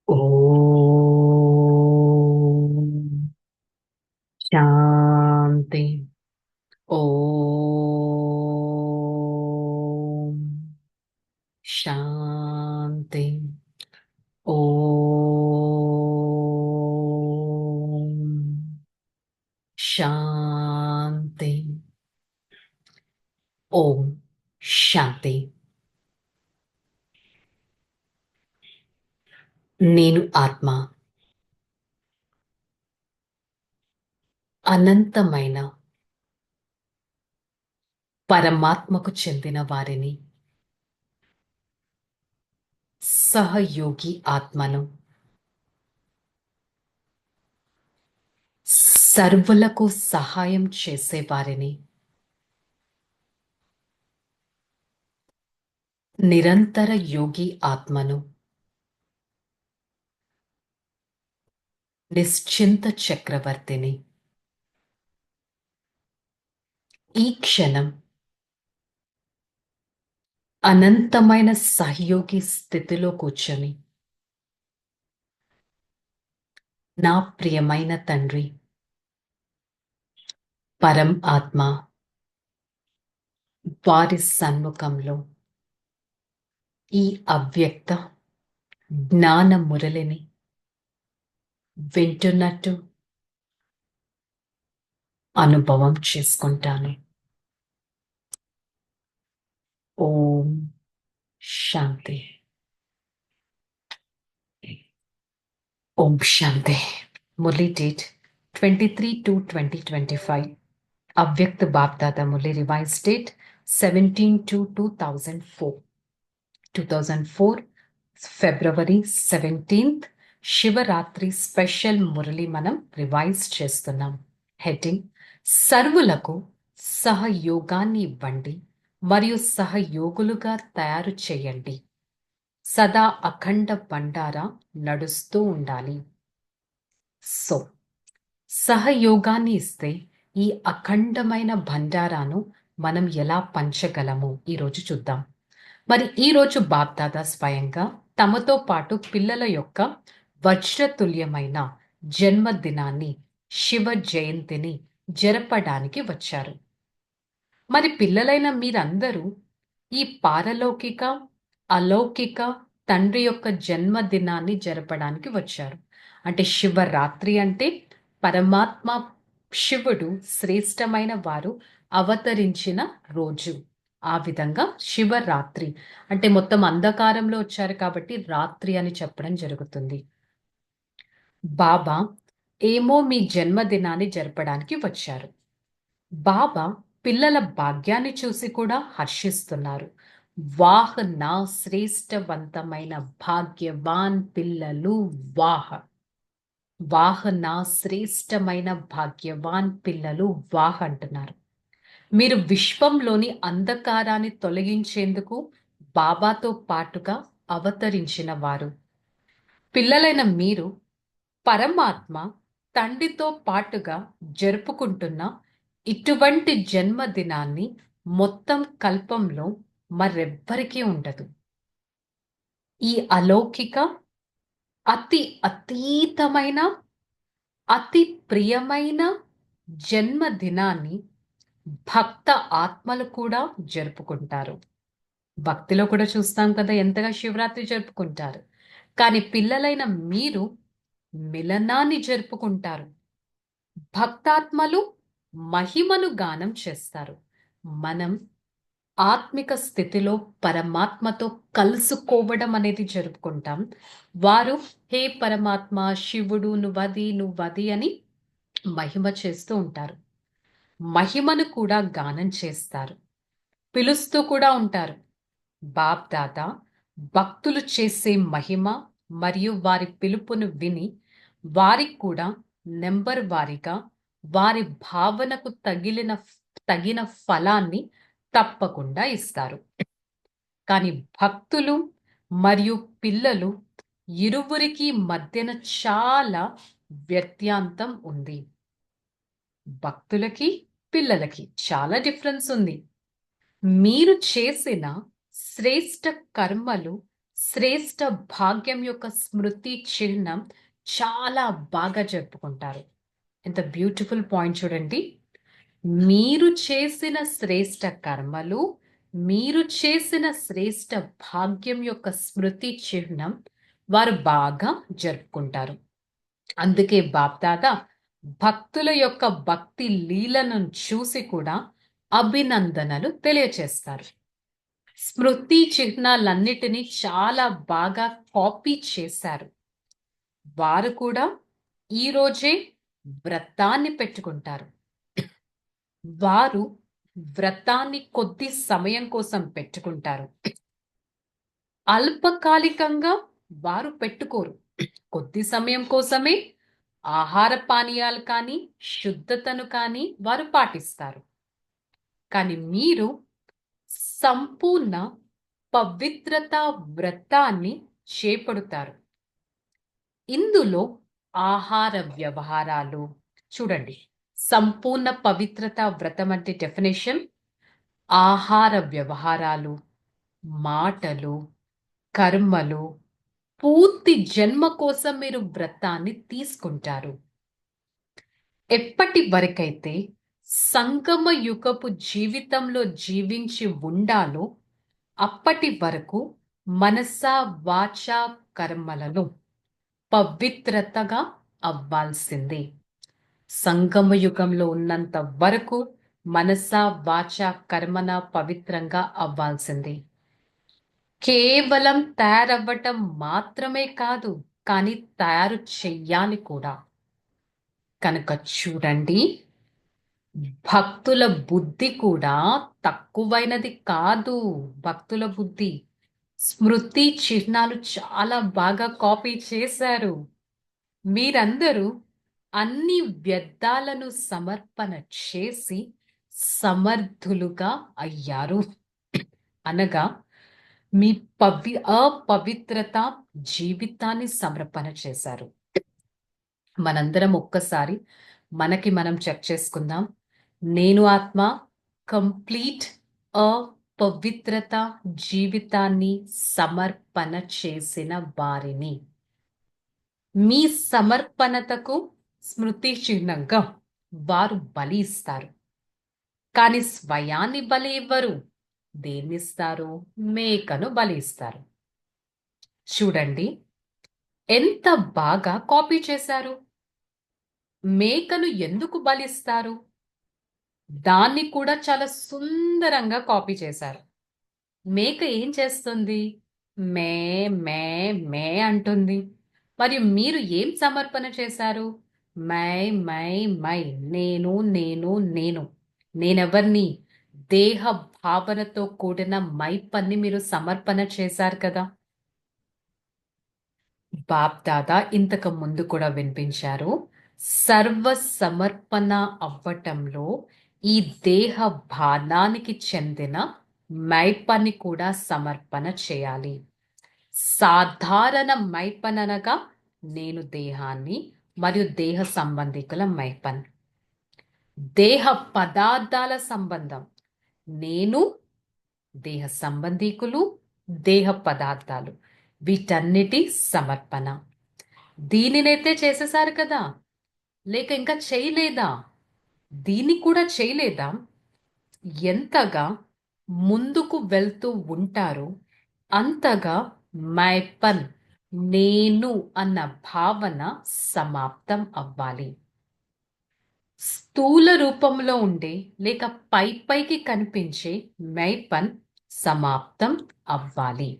ఓం శాంతి. ఓం శాంతి. ఓం శాంతి. ఓం శాంతి. నేను ఆత్మ అనంతమైన పరమాత్మకు చెందిన వారిని, సహయోగి ఆత్మను, సర్వులకు సహాయం చేసేవారిని, నిరంతర యోగి ఆత్మను, నిశ్చింత చక్రవర్తిని. ఈ క్షణం అనంతమైన సహయోగి స్థితిలో కూర్చొని, నా ప్రియమైన తండ్రి పరం ఆత్మ వారి సన్ముఖంలో ఈ అవ్యక్త జ్ఞాన మురళిని వింటున్నట్టు అనుభవం చేసుకుంటాను. ఓం శాంతి. ఓం శాంతి. మురళి డేట్ 23/2/2025. అవ్యక్త బాప్దాదా మురళి రివైజ్ డేట్ 17/2/2004. 2004 ఫిబ్రవరి 17th శివరాత్రి స్పెషల్ మురళి మనం రివైజ్ చేస్తున్నాం. హెడ్డింగ్: సర్వులకు సహయోగాన్ని ఇవ్వండి మరియు సహయోగులుగా తయారు చేయండి. సదా అఖండ బండారా నడుస్తూ ఉండాలి. సో సహయోగాన్ని ఇస్తే ఈ అఖండమైన భండారాను మనం ఎలా పంచగలము ఈరోజు చూద్దాం. మరి ఈరోజు బాప్దాదా స్వయంగా తమతో పాటు పిల్లల యొక్క వజ్రతుల్యమైన జన్మదినాన్ని, శివ జయంతిని జరపడానికి వచ్చారు. మరి పిల్లలైన మీరందరూ ఈ పారలౌకిక అలౌకిక తండ్రి యొక్క జన్మదినాన్ని జరపడానికి వచ్చారు. అంటే శివరాత్రి అంటే పరమాత్మ శివుడు శ్రేష్టమైన వారు అవతరించిన రోజు. ఆ విధంగా శివరాత్రి అంటే మొత్తం అంధకారంలో వచ్చారు కాబట్టి రాత్రి అని చెప్పడం జరుగుతుంది. బాబా ఏమో మీ జన్మదినాన్ని జరపడానికి వచ్చారు. బాబా పిల్లల భాగ్యాన్ని చూసి కూడా హర్షిస్తున్నారు. వాహ్ నా శ్రేష్టవంతమైన భాగ్యవాన్ పిల్లలు, వాహ్ వాహ్ నా శ్రేష్టమైన భాగ్యవాన్ పిల్లలు, వాహ్ అంటున్నారు. మీరు విశ్వంలోని అంధకారాన్ని తొలగించేందుకు బాబాతో పాటుగా అవతరించిన వారు. పిల్లలైన మీరు పరమాత్మ తండ్రితో పాటుగా జరుపుకుంటున్న ఇటువంటి జన్మదినాన్ని మొత్తం కల్పంలో మరెవ్వరికీ ఉండదు. ఈ అలౌకిక అతి అతీతమైన అతి ప్రియమైన జన్మదినాన్ని భక్త ఆత్మలు కూడా జరుపుకుంటారు. భక్తిలో కూడా చూస్తాం కదా ఎంతగా శివరాత్రి జరుపుకుంటారు. కానీ పిల్లలైన మీరు మిలనాన్ని జరుపుకుంటారు. భక్తాత్మలు మహిమను గానం చేస్తారు. మనం ఆత్మిక స్థితిలో పరమాత్మతో కలుసుకోవడం అనేది జరుపుకుంటాం. వారు హే పరమాత్మ, శివుడు నువ్వది అని మహిమ చేస్తూ ఉంటారు. మహిమను కూడా గానం చేస్తారు, పిలుస్తూ కూడా ఉంటారు. బాప్ దాదా భక్తులు చేసే మహిమ మరియు వారి పిలుపును విని వారికి కూడా నెంబర్ వారీగా వారి భావనకు తగిన ఫలాన్ని తప్పకుండా ఇస్తారు. కానీ భక్తులు మరియు పిల్లలు ఇరువురికి మధ్యన చాలా వ్యత్యాంతం ఉంది. భక్తులకి పిల్లలకి చాలా డిఫరెన్స్ ఉంది. మీరు చేసిన శ్రేష్ట కర్మలు శ్రేష్ఠ భాగ్యం యొక్క స్మృతి చిహ్నం చాలా బాగా జరుపుకుంటారు. ఎంత బ్యూటిఫుల్ పాయింట్ చూడండి. మీరు చేసిన శ్రేష్ఠ కర్మలు, మీరు చేసిన శ్రేష్ఠ భాగ్యం యొక్క స్మృతి చిహ్నం వారు బాగా జరుపుకుంటారు. అందుకే బాప్దాదా భక్తుల యొక్క భక్తి లీలను చూసి కూడా అభినందనలు తెలియచేస్తారు. స్మృతి చిహ్నాలన్నిటినీ చాలా బాగా కాపీ చేశారు. వారు కూడా ఈరోజే వ్రతాన్ని పెట్టుకుంటారు. వారు వ్రతాన్ని కొద్ది సమయం కోసం పెట్టుకుంటారు. అల్పకాలికంగా వారు పెట్టుకోరు. కొద్ది సమయం కోసమే ఆహార పానీయాలు కానీ, శుద్ధతను కానీ వారు పాటిస్తారు. కానీ మీరు సంపూర్ణ పవిత్రత వ్రతాన్ని చేపడతారు. ఇందులో ఆహార వ్యవహారాలు చూడండి. సంపూర్ణ పవిత్రత వ్రతం అంటే డెఫినేషన్ ఆహార వ్యవహారాలు, మాటలు, కర్మలు పూర్తి జన్మ కోసం మీరు వ్రతాన్ని తీసుకుంటారు. ఎప్పటి వరకైతే సంగమ యుగపు జీవితంలో జీవించి ఉండాలో అప్పటి వరకు మనస వాచ కర్మలను పవిత్రతగా అవ్వాల్సిందే. సంగమ యుగంలో ఉన్నంత వరకు మనస వాచ కర్మన పవిత్రంగా అవ్వాల్సిందే. కేవలం తయారవ్వటం మాత్రమే కాదు, కానీ తయారు చెయ్యాలి కూడా. కనుక చూడండి, భక్తుల బుద్ధి కూడా తక్కువైనది కాదు. భక్తుల బుద్ధి స్మృతి చిహ్నాలు చాలా బాగా కాపీ చేశారు. మీరందరూ అన్ని వ్యర్థాలను సమర్పణ చేసి సమర్థులుగా అయ్యారు. అనగా మీ అపవిత్రత జీవితాన్ని సమర్పణ చేశారు. మనందరం ఒక్కసారి మనకి మనం చెక్ చేసుకుందాం. నేను ఆత్మ కంప్లీట్ అపవిత్రత జీవితాన్ని సమర్పణ చేసిన వారిని. మీ సమర్పణతకు స్మృతి చిహ్నంగా వారు బలి ఇస్తారు. కానీ స్వయాన్ని బలి ఇవ్వరు. దేన్నిస్తారు? మేకను బలి ఇస్తారు. చూడండి ఎంత బాగా కాపీ చేశారు. మేకను ఎందుకు బలిస్తారు? దాన్ని కూడా చాలా సుందరంగా కాపీ చేశారు. మేక ఏం చేస్తుంది? మే మే మే అంటుంది. మరియు మీరు ఏం సమర్పణ చేశారు? మై మై మై, నేను నేను నేను. నేనెవర్ని? దేహ భావనతో కూడిన మైపన్ని మీరు సమర్పణ చేశారు కదా. బాప్ దాదా ఇంతకు ముందు కూడా వినిపించారు. సర్వ సమర్పణ అవ్వటంలో ఈ దేహ భానానికి చెందిన మైపని కూడా సమర్పణ చేయాలి. సాధారణ మైపననగా నేను దేహాన్ని మరియు దేహ సంబంధికుల మైపన్. దేహ పదార్థాల సంబంధం నేను, దేహ సంబంధికులు, దేహ పదార్థాలు, వీటన్నిటి సమర్పణ. దీనినైతే చేసేసారు కదా, లేక ఇంకా చేయలేదా? దీన్ని కూడా చేయలేదా? ఎంతగా ముందుకు వెళ్తూ ఉంటారో అంతగా మైపన్ నేను అన్న భావన సమాప్తం అవ్వాలి. స్థూల రూపంలో ఉండే లేక పైకి కనిపించే మైపన్ సమాప్తం అవ్వాలి.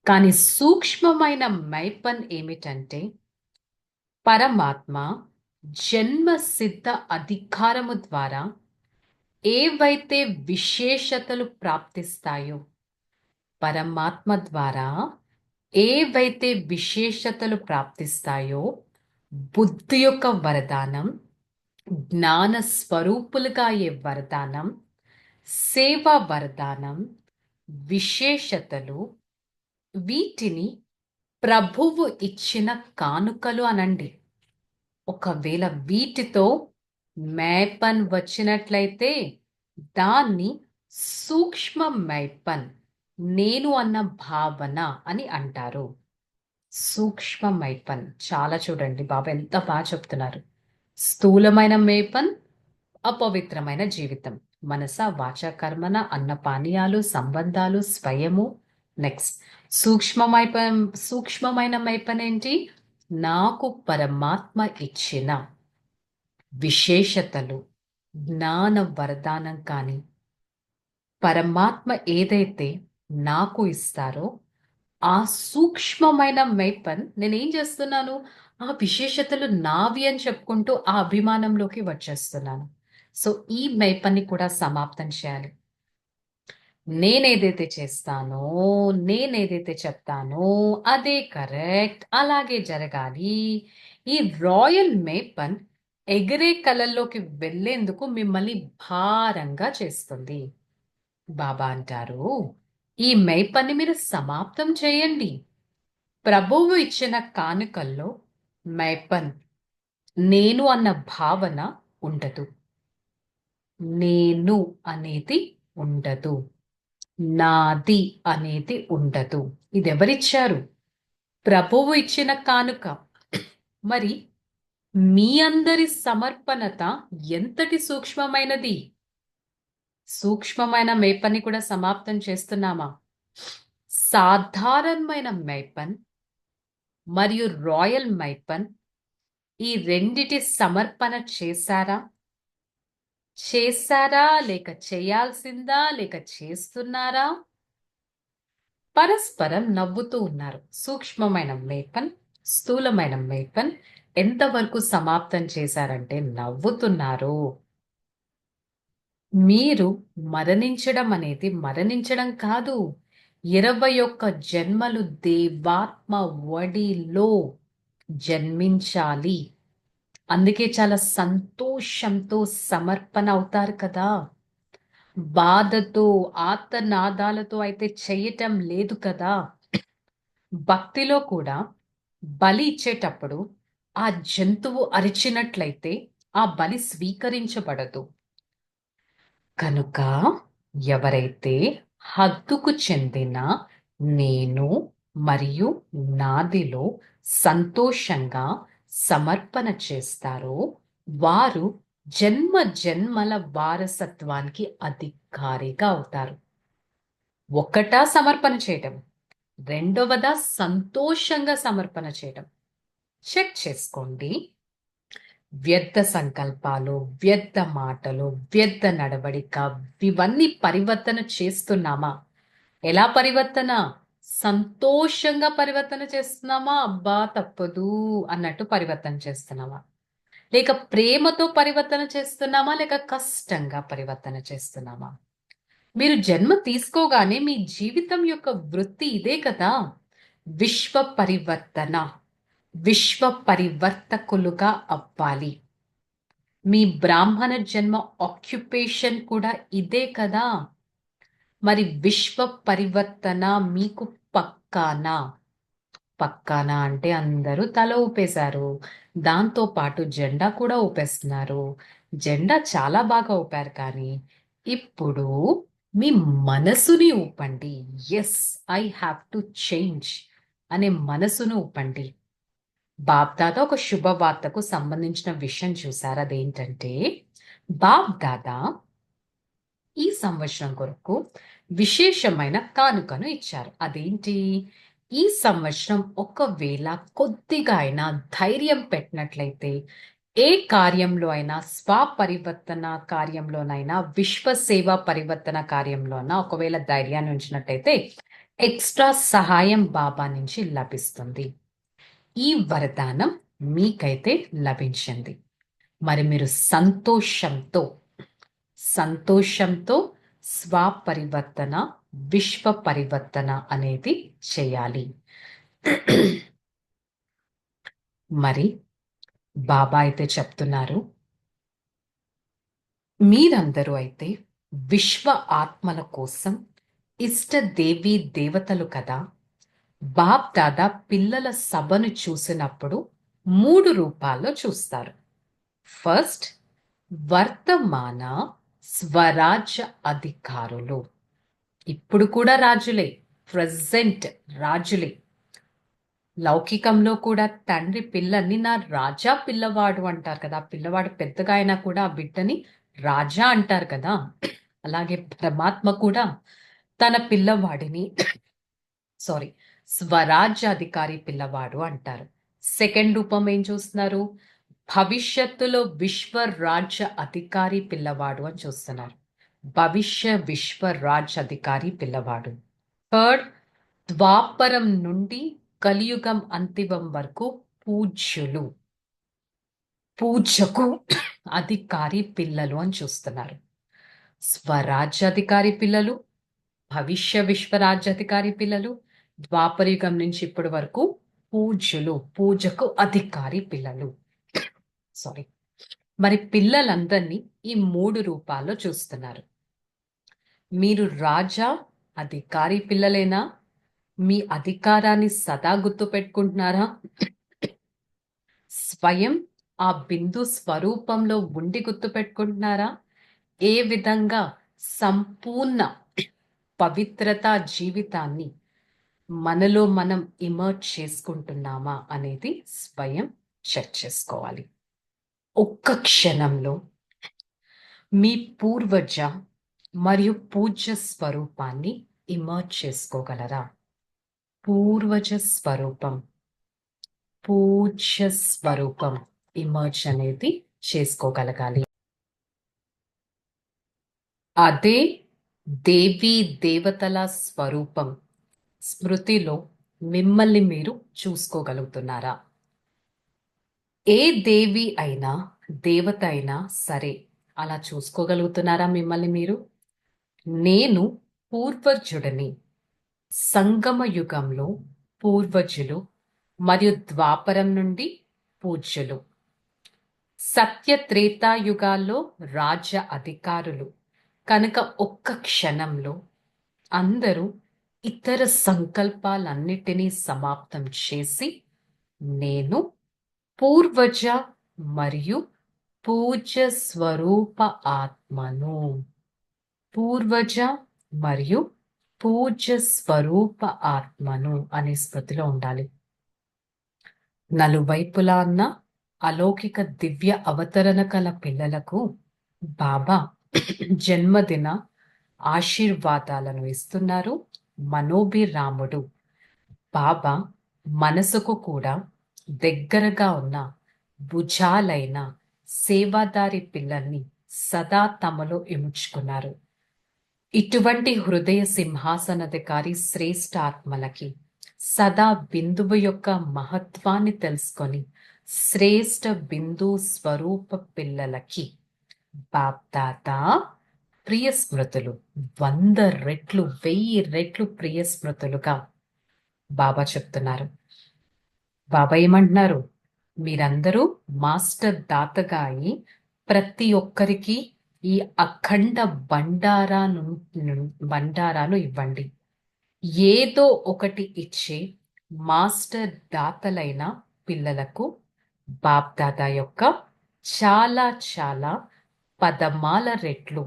కానీ సూక్ష్మమైన మైపన్ ఏమిటంటే పరమాత్మ జన్మ సిద్ధ అధికారము ద్వారా ఏవైతే విశేషతలు ప్రాప్తిస్తాయో, పరమాత్మ ద్వారా ఏవైతే విశేషతలు ప్రాప్తిస్తాయో, బుద్ధి యొక్క వరదానం, జ్ఞాన స్వరూపులుగా అయ్యే వరదానం, సేవా వరదానం, విశేషతలు, వీటిని ప్రభువు ఇచ్చిన కానుకలు అనండి. ఒకవేళ వీటితో మైపన్ వచ్చినట్లయితే దాన్ని సూక్ష్మ మైపన్ నేను అన్న భావన అని అంటారు. సూక్ష్మ మైపన్ చాలా చూడండి బాబా ఎంత బాగా చెప్తున్నారు. స్థూలమైన మేపన్ అపవిత్రమైన జీవితం. మనస వాచ కర్మన అన్న పానీయాలు సంబంధాలు స్వయము. నెక్స్ట్ సూక్ష్మమైన మైపన్ ఏంటి? నాకు పరమాత్మ ఇచ్చిన విశేషతలు, జ్ఞాన వరదానం కానీ పరమాత్మ ఏదైతే నాకు ఇస్తారో ఆ సూక్ష్మమైన మైపన్ నేనేం చేస్తున్నాను? ఆ విశేషతలు నావి అని చెప్పుకుంటూ ఆ అభిమానంలోకి వచ్చేస్తున్నాను. సో ఈ మైపన్ని కూడా సమాప్తం చేయాలి. నేనేదైతే చేస్తానో, నేనేదైతే చెప్తానో అదే కరెక్ట్, అలాగే జరగాలి. ఈ రాయల్ మేపన్ ఎగిరే కలల్లోకి వెళ్ళేందుకు మిమ్మల్ని భారంగా చేస్తుంది. బాబా అంటారు, ఈ మైపన్ని మీరు సమాప్తం చేయండి. ప్రభువు ఇచ్చిన కానుకల్లో మైపన్ నేను అన్న భావన ఉండదు. నేను అనేది ఉండదు. నాది అనేది ఉండదు. ఇది ఎవరిచ్చారు? ప్రభువు ఇచ్చిన కానుక. మరి మీ అందరి సమర్పణత ఎంతటి సూక్ష్మమైనది? సూక్ష్మమైన మేపన్ని కూడా సమాప్తం చేస్తున్నామా? సాధారణమైన మైపన్ మరియు రాయల్ మైపన్ ఈ రెండిటి సమర్పణ చేశారా? చేశారా లేక చేయాల్సిందా లేక చేస్తున్నారా? పరస్పరం నవ్వుతూ ఉన్నారు. సూక్ష్మమైన మేపన్, స్థూలమైన మేపన్ ఎంతవరకు సమాప్తం చేశారంటే నవ్వుతున్నారు. మీరు మరణించడం అనేది మరణించడం కాదు. 21 జన్మలు దేవాత్మ వడిలో జన్మించాలి. అందుకే చాలా సంతోషంతో సమర్పణ అవుతారు కదా. బాధతో ఆర్తనాదాలతో అయితే చేయటం లేదు కదా. భక్తిలో కూడా బలి ఇచ్చేటప్పుడు ఆ జంతువు అరిచినట్లయితే ఆ బలి స్వీకరించబడదు. కనుక ఎవరైతే హద్దుకు చెందిన నేను మరియు నాదిలో సంతోషంగా సమర్పణ చేస్తారో వారు జన్మ జన్మల వారసత్వానికి అధికారిగా అవుతారు. ఒకటా సమర్పణ చేయటం, రెండవదా సంతోషంగా సమర్పణ చేయటం. చెక్ చేసుకోండి. వ్యర్థ సంకల్పాలు, వ్యర్థ మాటలు, వ్యర్థ నడవడిక ఇవన్నీ పరివర్తన చేస్తున్నామా? ఎలా పరివర్తన? సంతోషంగా పరివర్తన చేస్తున్నామా? అబ్బా తప్పదు అన్నట్టు పరివర్తన చేస్తున్నామా? లేక ప్రేమతో పరివర్తన చేస్తున్నామా? లేక కష్టంగా పరివర్తన చేస్తున్నామా? మీరు జన్మ తీసుకోగానే మీ జీవితం యొక్క వృత్తి ఇదే కదా. విశ్వ పరివర్తన, విశ్వ పరివర్తకులుగా అవ్వాలి. మీ బ్రాహ్మణ జన్మ ఆక్యుపేషన్ కూడా ఇదే కదా. మరి విశ్వ పరివర్తన మీకు పక్కానా? పక్కానా అంటే అందరూ తల ఊపేశారు. దాంతో పాటు జెండా కూడా ఊపేస్తున్నారు. జెండా చాలా బాగా ఊపారు కానీ ఇప్పుడు మీ మనసుని ఊపండి. Yes, I have to change అనే మనసును ఊపండి. బాప్ దాదా ఒక శుభవార్తకు సంబంధించిన విషయం చూసారు. అదేంటంటే బాప్ దాదా ఈ సంవత్సరం కొరకు విశేషమైన కానుకను ఇచ్చారు. అదేంటి? ఈ సంవత్సరం ఒకవేళ కొద్దిగా అయినా ధైర్యం పెట్టినట్లయితే ఏ కార్యంలో అయినా స్వపరివర్తన కార్యంలోనైనా విశ్వ సేవ పరివర్తన కార్యంలోనా ఒకవేళ ధైర్యాన్ని ఉంచినట్టయితే ఎక్స్ట్రా సహాయం బాబా నుంచి లభిస్తుంది. ఈ వరదానం మీకైతే లభించింది. మరి మీరు సంతోషంతో స్వపరివర్తన, విశ్వ పరివర్తన అనేది చేయాలి. మరి బాబా అయితే చెప్తున్నారు, మీరందరూ అయితే విశ్వ ఆత్మల కోసం ఇష్ట దేవీ దేవతలు కదా. బాప్ దాదా పిల్లల సభను చూసినప్పుడు 3 రూపాల్లో చూస్తారు. ఫస్ట్, వర్తమాన స్వరాజ్య అధికారులు. ఇప్పుడు కూడా రాజులే. ప్రెజెంట్ రాజులే. లౌకికంలో కూడా తండ్రి పిల్లల్ని నా రాజా పిల్లవాడు అంటారు కదా! ఆ పిల్లవాడు పెద్దగా అయినా కూడా ఆ బిడ్డని రాజా అంటారు కదా! అలాగే పరమాత్మ కూడా తన పిల్లవాడిని సారీ స్వరాజ్యాధికారి పిల్లవాడు అంటారు. సెకండ్ రూపం ఏం చూస్తున్నారు? భవిష్యత్తులో విశ్వరాజ్య అధికారి పిల్లవాడు అని చూస్తున్నారు. విశ్వరాజ్య అధికారి పిల్లవాడు. థర్డ్, ద్వాపరం నుండి కలియుగం అంతిమం వరకు పూజ్యులు, పూజకు అధికారి పిల్లలు అని చూస్తున్నారు. స్వరాజ్యాధికారి పిల్లలు, విశ్వరాజ్యాధికారి పిల్లలు, ద్వాపరయుగం నుంచి ఇప్పటి వరకు పూజ్యులు, పూజకు అధికారి పిల్లలు. సారీ. మరి పిల్లలందరినీ ఈ 3 రూపాల్లో చూస్తున్నారు. మీరు రాజా, అధికారి పిల్లలేనా? మీ అధికారాన్ని సదా గుర్తుపెట్టుకుంటున్నారా? స్వయం ఆ బిందు స్వరూపంలో ఉండి గుర్తుపెట్టుకుంటున్నారా? ఏ విధంగా సంపూర్ణ పవిత్రత జీవితాన్ని మనలో మనం ఇమర్జ్ చేసుకుంటున్నామా అనేది స్వయం చెక్ చేసుకోవాలి. ఒక్క క్షణంలో మీ పూర్వజ మరియు పూజ్య స్వరూపాన్ని ఇమర్జ్ చేసుకోగలరా? పూర్వజ స్వరూపం, పూజ్య స్వరూపం ఇమర్జ్ అనేది చేసుకోగలగాలి. అదే దేవీ దేవతల స్వరూపం స్మృతిలో మిమ్మల్ని మీరు చూసుకోగలుగుతున్నారా? ఏ దేవి అయినా దేవత అయినా సరే అలా చూసుకోగలుగుతున్నారా మిమ్మల్ని మీరు? నేను పూర్వజుడిని. సంగమ యుగంలో పూర్వజులు మరియు ద్వాపరం నుండి పూజ్యులు. సత్య త్రేతాయుగాల్లో రాజ్య అధికారులు. కనుక ఒక్క క్షణంలో అందరూ ఇతర సంకల్పాలన్నిటినీ సమాప్తం చేసి నేను పూర్వజ మరియు పూజ్య స్వరూప ఆత్మను, పూర్వజ మరియు పూజ్య స్వరూప ఆత్మను అనే స్మృతిలో ఉండాలి. నలువైపులా ఉన్న అలౌకిక దివ్య అవతరణ కల పిల్లలకు బాబా జన్మదిన ఆశీర్వాదాలను ఇస్తున్నారు. మనోభిరాముడు బాబా మనసుకు కూడా దగ్గరగా ఉన్న భుజాలైన సేవాదారి పిల్లల్ని సదా తమలో ఇముడ్చుకున్నారు. ఇటువంటి హృదయ సింహాసనాధికారి శ్రేష్ఠ ఆత్మలకి సదా బిందువు యొక్క మహత్వాన్ని తెలుసుకొని శ్రేష్ఠ బిందు స్వరూప పిల్లలకి బాప్దాత ప్రియ స్మృతులు 100 రెట్లు 1000 రెట్లు ప్రియ స్మృతులుగా బాబా చెప్తున్నారు. బాబా ఏమంటున్నారు? మీరందరూ మాస్టర్ దాతగా అయి ప్రతి ఒక్కరికి ఈ అఖండ బండారాను ఇవ్వండి. ఏదో ఒకటి ఇచ్చే మాస్టర్ దాతలైన పిల్లలకు బాప్దాదా యొక్క చాలా చాలా పదమాల రెట్లు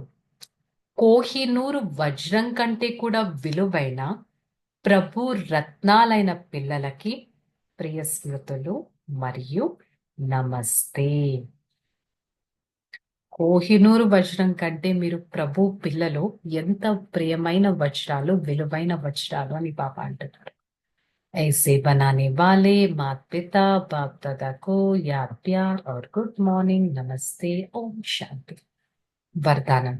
కోహినూరు వజ్రం కంటే కూడా విలువైన ప్రభు రత్నాలైన పిల్లలకి ప్రియ స్మృతులు మరియు నమస్తే. కోహినూరు వజ్రం కంటే మీరు ప్రభు పిల్లలు ఎంత ప్రియమైన వజ్రాలు, విలువైన వజ్రాలు అని బాబా అంటున్నారు. ऐसे बनाने वाले माता पिता बाप दादा को याद प्यार और गुड మార్నింగ్ నమస్తే ఓం శాంతి. వరదానం.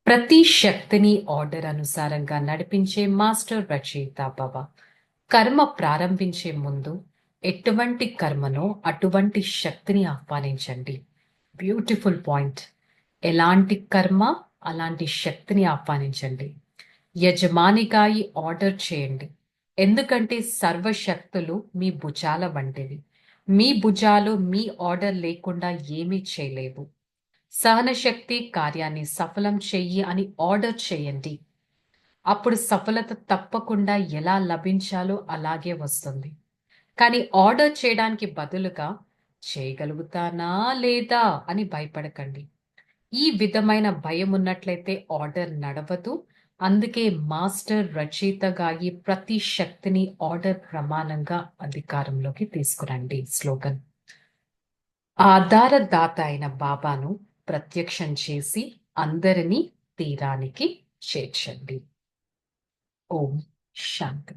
ప్రతి శక్తిని ఆర్డర్ అనుసారంగా నడిపించే మాస్టర్ రచయిత బాబా కర్మ ప్రారంభించే ముందు ఎటువంటి కర్మనో అటువంటి శక్తిని ఆహ్వానించండి. Beautiful point. ఎలాంటి కర్మ అలాంటి శక్తిని ఆహ్వానించండి. యజమానిగా ఈ ఆర్డర్ చేయండి. ఎందుకంటే సర్వశక్తులు మీ భుజాల వంటివి. మీ భుజాలు మీ ఆర్డర్ లేకుండా ఏమీ చేయలేవు. సహనశక్తి కార్యాన్ని సఫలం చెయ్యి అని ఆర్డర్ చేయండి. అప్పుడు సఫలత తప్పకుండా ఎలా లభించాలో అలాగే వస్తుంది. కానీ ఆర్డర్ చేయడానికి బదులుగా చేయగలుగుతానా లేదా అని భయపడకండి. ఈ విధమైన భయం ఉన్నట్లయితే ఆర్డర్ నడవదు అందుకే మాస్టర్ రచయితగా ఈ ప్రతి శక్తిని ఆర్డర్ ప్రమాణంగా అధికారంలోకి తీసుకురండి స్లోగన్. ఆధారదాత అయిన బాబాను ప్రత్యక్షం చేసి అందరినీ తీరానికి చేర్చండి. ఓం శాంతి.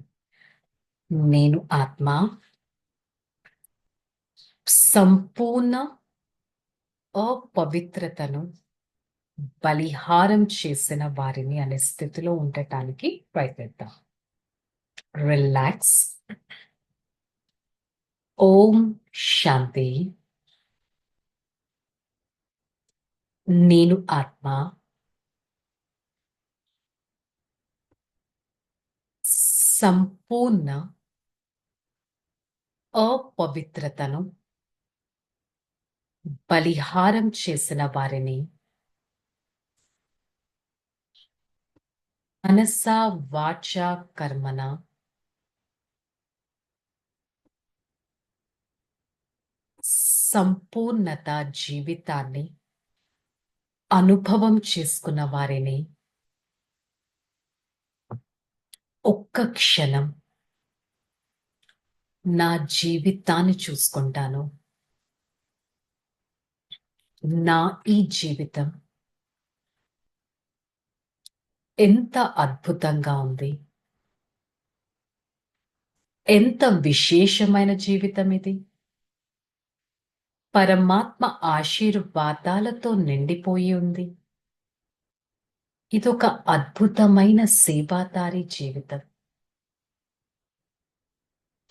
నేను ఆత్మ సంపూర్ణ అపవిత్రతను బలిహారం చేసిన వారిని అనే స్థితిలో ఉండటానికి ప్రయత్నిద్దాం. రిలాక్స్. ఓం శాంతి. నేను ఆత్మ సంపూర్ణ అపవిత్రతను బలిహారం చేసిన వారిని మనస వాచ కర్మన సంపూర్ణత జీవితాన్ని అనుభవం చేసుకున్న వారిని ఒక్క క్షణం నా జీవితాన్ని చూసుకుంటాను. నా ఈ జీవితం ఎంత అద్భుతంగా ఉంది, ఎంత విశేషమైన జీవితం ఇది. పరమాత్మ ఆశీర్వాదాలతో నిండిపోయి ఉంది. ఇదొక అద్భుతమైన సేవాదారి జీవితం.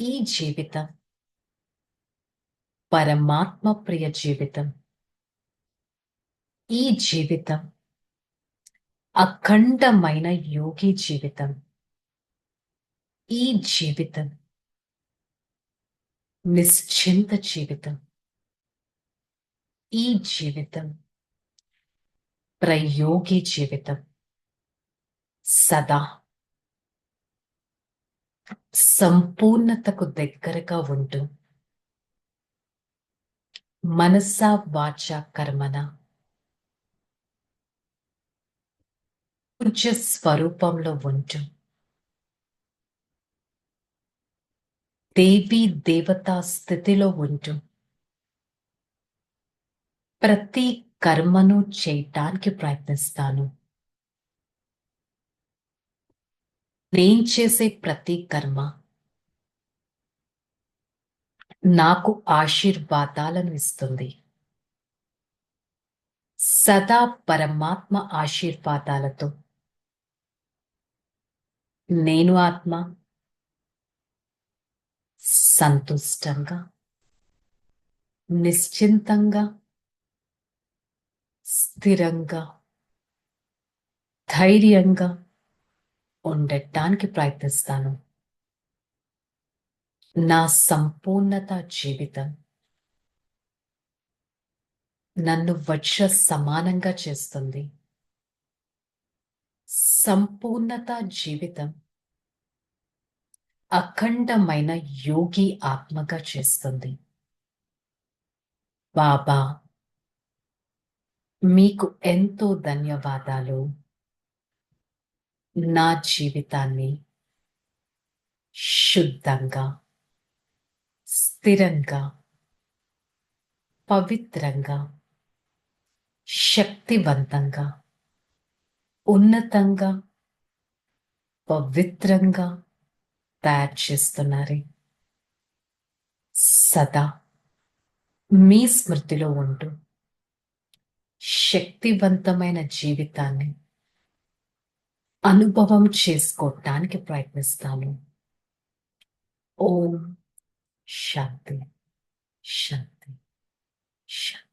ఈ జీవితం పరమాత్మ ప్రియ జీవితం. ఈ జీవితం అఖండమైన యోగి జీవితం. ఈ జీవితం నిశ్చింత జీవితం. ఈ జీవితం ప్రయోగి జీవితం. సదా సంపూర్ణతకు దగ్గరగా ఉంటూ మనస వాచ కర్మన పూజ్య స్వరూపంలో ఉంటూ దేవీ దేవతా స్థితిలో ఉంటూ ప్రతి కర్మను చేయటానికి ప్రయత్నిస్తాను. నేను చేసే ప్రతి కర్మ నాకు ఆశీర్వాదాలను ఇస్తుంది. సదా పరమాత్మ ఆశీర్వాదాలతో నేను ఆత్మ సంతుష్టంగా, నిశ్చింతంగా, స్థిరంగా, ధైర్యంగా ఉండటానికి ప్రయత్నిస్తాను. నా సంపూర్ణత జీవితం నన్ను వజ్ర సమానంగా చేస్తుంది. సంపూర్ణత జీవితం అఖండమైన యోగి ఆత్మగా చేస్తుంది. బాబా మీకు ఎంతో ధన్యవాదాలు. నా జీవితాన్ని శుద్ధంగా, స్థిరంగా, పవిత్రంగా, శక్తివంతంగా, ఉన్నతంగా, పవిత్రంగా తయారు చేస్తున్నారు. సదా మీ స్మృతిలో ఉంటూ శక్తివంతమైన జీవితాన్ని అనుభవం చేసుకోవటానికి ప్రయత్నిస్తాను. ఓం శాంతి శాంతి శాంతి.